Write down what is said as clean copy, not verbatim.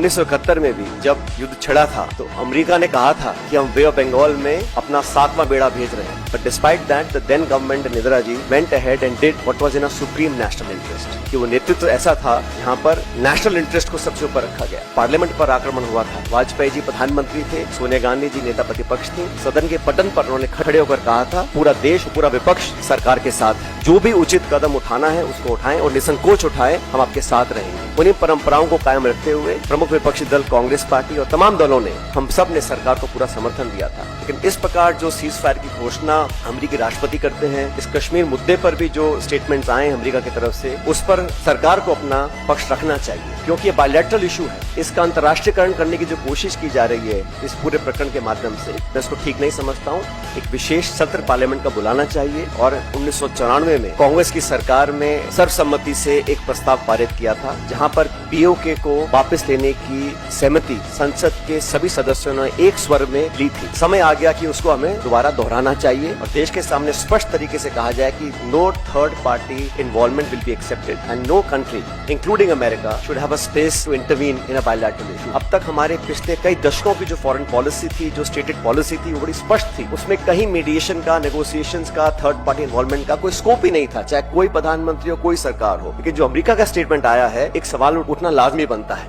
1971 में भी जब युद्ध छिड़ा था तो अमेरिका ने कहा था कि हम बे ऑफ बंगाल में अपना 7वां बेड़ा भेज रहे हैं, but despite that the then government in Indira ji went ahead and did what was in a supreme national interest, कि वो नेतृत्व ऐसा था यहाँ पर नेशनल इंटरेस्ट को सबसे ऊपर रखा गया। पार्लियामेंट पर आक्रमण हुआ था, वाजपेयी जी प्रधानमंत्री थे, सोनिया गांधी जी नेता प्रतिपक्ष थी, सदन के पटन पर उन्होंने खड़े होकर कहा था पूरा देश पूरा विपक्ष सरकार के साथ है, जो भी उचित कदम उठाना है उसको उठाएं और निसंकोच उठाएं, हम आपके साथ रहेंगे। उन्हीं परंपराओं को कायम रखते हुए प्रमुख विपक्षी दल कांग्रेस पार्टी और तमाम दलों ने, हम सब ने सरकार को पूरा समर्थन दिया था। लेकिन इस प्रकार जो सीज फायर की घोषणा अमेरिकी राष्ट्रपति करते हैं, इस कश्मीर मुद्दे पर भी जो स्टेटमेंट्स आए अमेरिका की तरफ से, उस पर सरकार को अपना पक्ष रखना चाहिए, क्योंकि ये बायलैटरल इशू है। इसका अंतर्राष्ट्रीयकरण करने की जो कोशिश की जा रही है इस पूरे प्रकरण के माध्यम से, मैं इसको ठीक नहीं समझता हूँ। एक विशेष सत्र पार्लियामेंट का बुलाना चाहिए। और 1994 में कांग्रेस की सरकार में सर्वसम्मति से एक प्रस्ताव पारित किया था, जहाँ पर पीओके को वापस लेने की सहमति संसद के सभी सदस्यों ने एक स्वर में ली थी। समय आ गया कि उसको हमें दोबारा दोहराना चाहिए और देश के सामने स्पष्ट तरीके से कहा जाए कि no third party involvement will be accepted and no country including America should have a space to intervene in a bilateral issue. अब तक हमारे पिछले कई दशकों की जो फॉरेन पॉलिसी थी, जो स्टेटेड पॉलिसी थी, वो बड़ी स्पष्ट थी। उसमें कहीं मीडिएशन का, नेगोशिएशंस का, थर्ड पार्टी इन्वॉल्वमेंट का कोई स्कोप ही नहीं था, चाहे कोई प्रधानमंत्री हो, कोई सरकार हो। लेकिन जो अमेरिका का स्टेटमेंट आया है, एक सवाल उठना लाजमी बनता है।